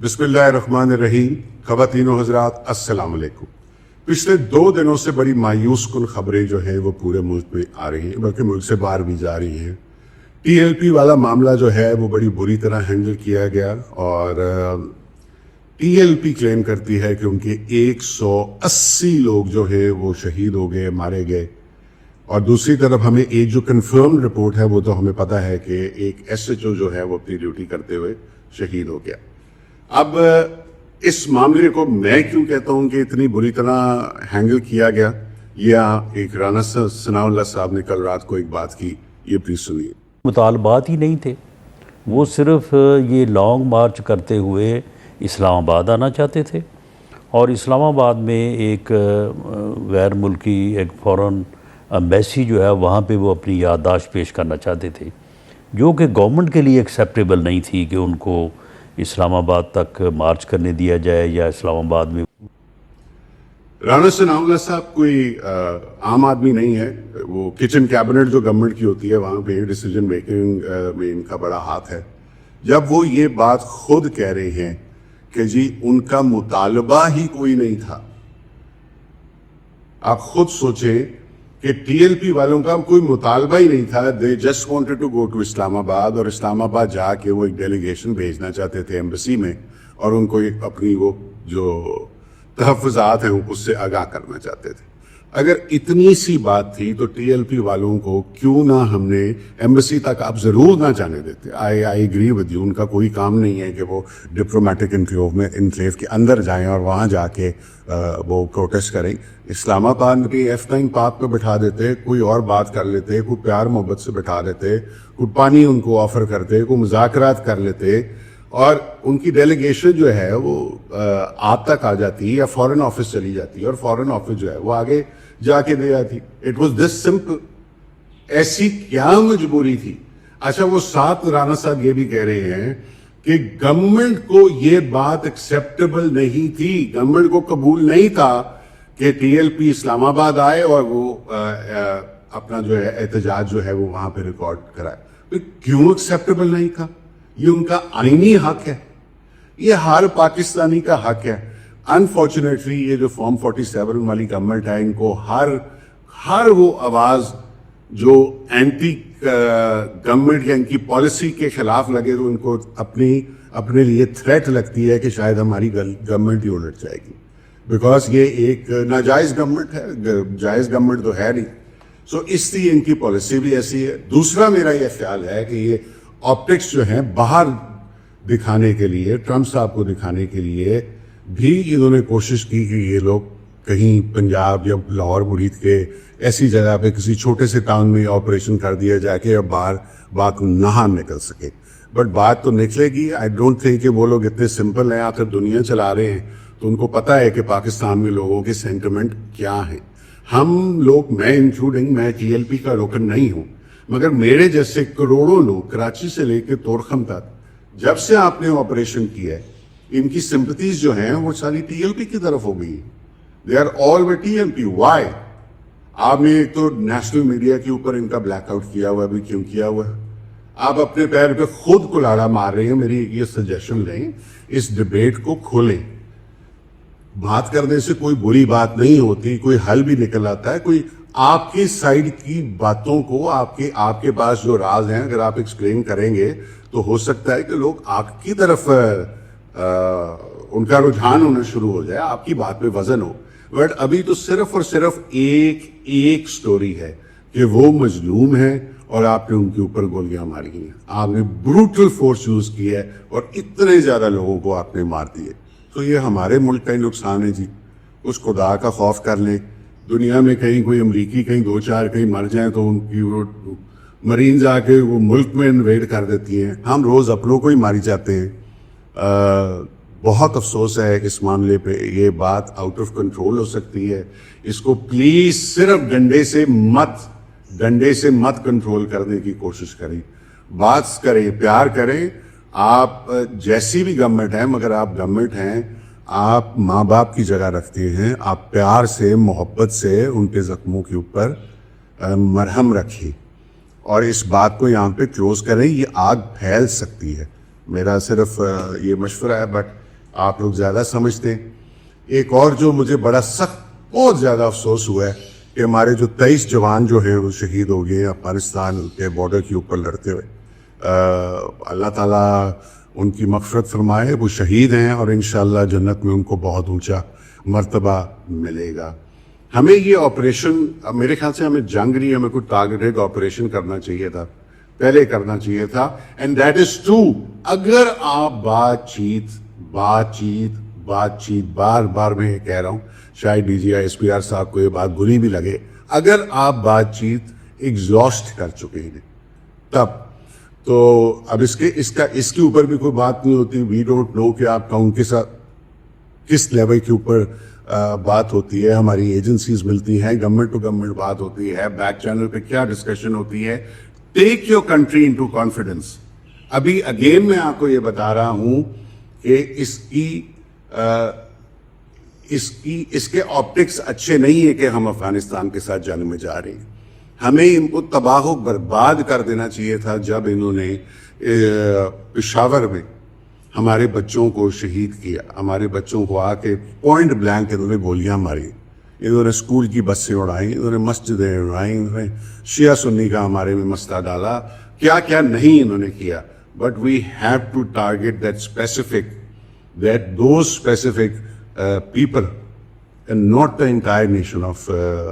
بسم اللہ الرحمن الرحیم. خواتین و حضرات السلام علیکم. پچھلے 2 دنوں سے بڑی مایوس کن خبریں جو ہیں وہ پورے ملک میں آ رہی ہیں، بلکہ ملک سے باہر بھی جا رہی ہیں. ٹی ایل پی والا معاملہ جو ہے وہ بڑی بری طرح ہینڈل کیا گیا، اور ٹی ایل پی کلیم کرتی ہے کہ ان کے 180 لوگ جو ہیں وہ شہید ہو گئے، مارے گئے. اور دوسری طرف ہمیں ایک جو کنفرم رپورٹ ہے وہ تو ہمیں پتہ ہے کہ ایک ایس ایچ او جو ہے وہ اپنی ڈیوٹی کرتے ہوئے شہید ہو گیا. اب اس معاملے کو میں کیوں کہتا ہوں کہ اتنی بری طرح ہینڈل کیا گیا، یا ایک رانا ثناء اللہ صاحب نے کل رات کو ایک بات کی، یہ پلیز سنیے. مطالبات ہی نہیں تھے، وہ صرف یہ لانگ مارچ کرتے ہوئے اسلام آباد آنا چاہتے تھے، اور اسلام آباد میں ایک غیر ملکی ایک فورن ایمبیسی جو ہے وہاں پہ وہ اپنی یادداشت پیش کرنا چاہتے تھے، جو کہ گورنمنٹ کے لیے ایکسیپٹیبل نہیں تھی کہ ان کو اسلام آباد تک مارچ کرنے دیا جائے یا اسلام آباد میں. رانا ثناء اللہ صاحب کوئی عام آدمی نہیں ہے. وہ کچن کیبنٹ جو گورنمنٹ کی ہوتی ہے وہاں پہ ڈیسیجن میکنگ میں ان کا بڑا ہاتھ ہے. جب وہ یہ بات خود کہہ رہے ہیں کہ جی ان کا مطالبہ ہی کوئی نہیں تھا، آپ خود سوچیں کہ ٹی ایل پی والوں کا کوئی مطالبہ ہی نہیں تھا. They just wanted to go to Islamabad, اور اسلام آباد جا کے وہ ایک ڈیلیگیشن بھیجنا چاہتے تھے ایمبیسی میں، اور ان کو ایک اپنی وہ جو تحفظات ہیں اس سے آگاہ کرنا چاہتے تھے. اگر اتنی سی بات تھی تو ٹی ایل پی والوں کو کیوں نہ ہم نے ایمبیسی تک آپ ضرور نہ جانے دیتے. آئی ایگری ود یو، ان کا کوئی کام نہیں ہے کہ وہ ڈپلومیٹک انکلیو کے اندر جائیں اور وہاں جا کے وہ پروٹیسٹ کریں. اسلام آباد میں بھی F9 پارک پہ بٹھا دیتے، کوئی اور بات کر لیتے، کوئی پیار محبت سے بٹھا دیتے، کوئی پانی ان کو آفر کرتے، کوئی مذاکرات کر لیتے، اور ان کی ڈیلیگیشن جو ہے وہ آپ تک آ جاتی یا فورن آفس چلی جاتی، اور فورن آفس جو ہے وہ آگے جا کے دے جاتی. It was this simple. ایسی کیا مجبوری تھی؟ اچھا، وہ ساتھ رانا صاحب یہ بھی کہہ رہے ہیں کہ گورنمنٹ کو یہ بات ایکسیپٹیبل نہیں تھی، گورنمنٹ کو قبول نہیں تھا کہ ٹی ایل پی اسلام آباد آئے اور وہ اپنا جو ہے احتجاج جو ہے وہ وہاں پہ ریکارڈ کرائے. کیوں ایکسیپٹیبل نہیں تھا؟ یہ ان کا آئینی حق ہے، یہ ہر پاکستانی کا حق ہے. انفارچونیٹلی یہ جو فارم 47 والی گورنمنٹ ہے، ان کو ہر وہ آواز جو اینٹی گورنمنٹ یا ان کی پالیسی کے خلاف لگے تو ان کو اپنے لیے تھریٹ لگتی ہے کہ شاید ہماری گورنمنٹ ہی الٹ جائے گی، بیکاز یہ ایک ناجائز گورنمنٹ ہے، جائز گورنمنٹ تو ہے نہیں. سو اس لیے ان کی پالیسی بھی ایسی ہے. دوسرا میرا یہ خیال ہے کہ یہ آپٹکس جو ہیں باہر دکھانے کے لیے، ٹرمپ صاحب کو دکھانے کے لیے بھی انہوں نے کوشش کی کہ یہ لوگ کہیں پنجاب یا لاہور محیط کے ایسی جگہ پہ کسی چھوٹے سے ٹاؤن میں آپریشن کر دیا جائے کہ اب باہر بات نہ نکل سکے. بٹ بات تو نکلے گی. آئی ڈونٹ تھنک کہ وہ لوگ اتنے سمپل ہیں. آخر دنیا چلا رہے ہیں تو ان کو پتہ ہے کہ پاکستان میں لوگوں کے سینٹیمنٹ کیا ہیں. ہم لوگ، میں انکلوڈنگ، میں ٹی ایل پی کا رکن نہیں ہوں، مگر میرے جیسے کروڑوں لوگ کراچی سے لے کے تورخم تک جب سے آپ نے آپریشن کیا ہے، ان کی سمپتیز جو ہیں وہ ساری ٹی ایل پی کی طرف ہو گئی. They are always T L P. Why? آپ نے ایک تو نیشنل میڈیا کے اوپر ان کا بلیک آؤٹ کیا ہوا ہے. بھی کیوں کیا ہوا ہے؟ آپ اپنے پیر پہ خود کلاڑا مار رہے ہیں. میری یہ سجیشن لیں، اس ڈبیٹ کو کھولیں. بات کرنے سے کوئی بری بات نہیں ہوتی، کوئی حل بھی نکل آتا ہے. کوئی آپ کی سائڈ کی باتوں کو، آپ کے پاس جو راز ہیں اگر آپ ایکسپلین کریں گے تو ہو سکتا ہے کہ لوگ آپ کی طرف ان کا رجحان ہونا شروع ہو جائے، آپ کی بات پہ وزن ہو. بٹ ابھی تو صرف اور صرف ایک سٹوری ہے کہ وہ مظلوم ہیں اور آپ نے ان کے اوپر گولیاں ماری ہیں. آپ نے بروٹل فورس یوز کی ہے اور اتنے زیادہ لوگوں کو آپ نے مار دیے. تو یہ ہمارے ملک کا ہی نقصان ہے جی. اس خدا کا خوف کر لیں. دنیا میں کہیں کوئی امریکی کہیں 2-4 کہیں مر جائیں تو ان کی وہ مرینز آ کے وہ ملک میں انویڈ کر دیتی ہیں. ہم روز اپنوں کو ہی ماری جاتے ہیں. بہت افسوس ہے اس معاملے پہ. یہ بات آؤٹ آف کنٹرول ہو سکتی ہے. اس کو پلیز صرف ڈنڈے سے مت کنٹرول کرنے کی کوشش کریں. بات کریں، پیار کریں. آپ جیسی بھی گورنمنٹ ہے، مگر آپ گورنمنٹ ہیں، آپ ماں باپ کی جگہ رکھتے ہیں. آپ پیار سے، محبت سے ان کے زخموں کے اوپر مرہم رکھیں اور اس بات کو یہاں پہ کلوز کریں. یہ آگ پھیل سکتی ہے. میرا صرف یہ مشورہ ہے. بٹ آپ لوگ زیادہ سمجھتے ہیں. ایک اور جو مجھے بڑا سخت بہت زیادہ افسوس ہوا ہے کہ ہمارے جو 23 جوان جو ہیں وہ شہید ہو گئے افغانستان کے بارڈر کے اوپر لڑتے ہوئے. اللہ تعالیٰ ان کی مغفرت فرمائے. وہ شہید ہیں اور انشاءاللہ جنت میں ان کو بہت اونچا مرتبہ ملے گا. ہمیں یہ آپریشن میرے خیال سے ہمیں جنگ نہیں, ہمیں کوئی ٹارگیٹڈ آپریشن کرنا چاہیے تھا, پہلے کرنا چاہیے تھا. And that is true. اگر آپ بات چیت بار بار میں یہ کہہ رہا ہوں, شاید D G I S P R صاحب کو یہ بات بری بھی لگے, اگر آپ بات چیت ایگزاسٹ کر چکے ہیں تب تو اب اس کے اوپر بھی کوئی بات نہیں ہوتی. وی ڈونٹ نو کہ آپ کا ان کے ساتھ کس لیول کے اوپر بات ہوتی ہے. ہماری ایجنسیز ملتی ہیں, گورنمنٹ ٹو گورنمنٹ بات ہوتی ہے, بیک چینل پہ کیا ڈسکشن ہوتی ہے. Take your country into confidence. ابھی اگین میں آپ کو یہ بتا رہا ہوں کہ اس کے آپٹکس اچھے نہیں ہیں کہ ہم افغانستان کے ساتھ جنگ میں جا رہے ہیں. ہمیں ان کو تباہ و برباد کر دینا چاہیے تھا جب انہوں نے پشاور میں ہمارے بچوں کو شہید کیا. ہمارے بچوں کو آ کے پوائنٹ بلینک انہوں نے گولیاں ماری, انہوں نے اسکول کی بسیں اڑائیں, انہوں نے مسجدیں اڑائیں, انہوں نے شیعہ سنی کا ہمارے میں مسئلہ ڈالا, کیا کیا نہیں انہوں نے کیا. But we have to target that those specific people and not the entire nation of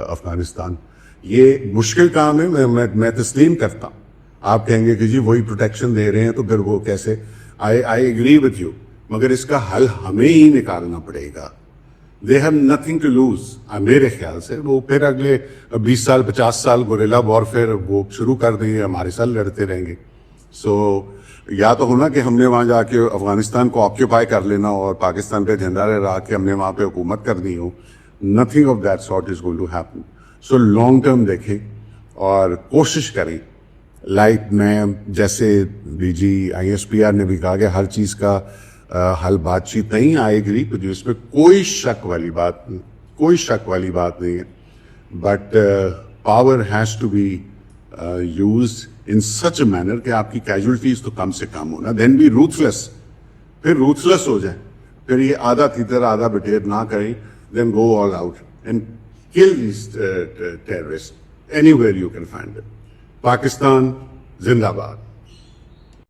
Afghanistan. یہ مشکل کام ہے, میں تسلیم کرتا ہوں. آپ کہیں گے کہ جی وہی پروٹیکشن دے رہے ہیں تو پھر وہ کیسے, I agree with you, مگر اس کا حل ہمیں ہی نکالنا پڑے گا. They have nothing to lose. میرے خیال سے وہ پھر اگلے 20 سال 50 سال گوریلا وارفیئر وہ شروع کر دیں گے, ہمارے ساتھ لڑتے رہیں گے. سو یا تو ہونا کہ ہم نے وہاں جا کے افغانستان کو آکیوپائی کر لینا اور پاکستان پہ جھنڈا لہرا کے ہم نے وہاں پہ حکومت کرنی ہو. Nothing of that sort is going to happen. So long term دیکھیں اور کوشش کریں. لائک میں جیسے D G I S P R نے بھی کہا کہ ہر چیز کا حل بات چیت نہیں آئے گی, اس پہ کوئی شک والی بات نہیں ہے. But power has to be used in such a manner کہ آپ کی کیجولٹیز تو کم سے کم ہونا. دین بی روتھلیس, پھر روتھلیس ہو جائیں, پھر یہ آدھا تیتر آدھا بٹیر نہ کریں. دین گو آل آؤٹ اینڈ کل these terrorist any where you can find. Pakistan زندہ باد.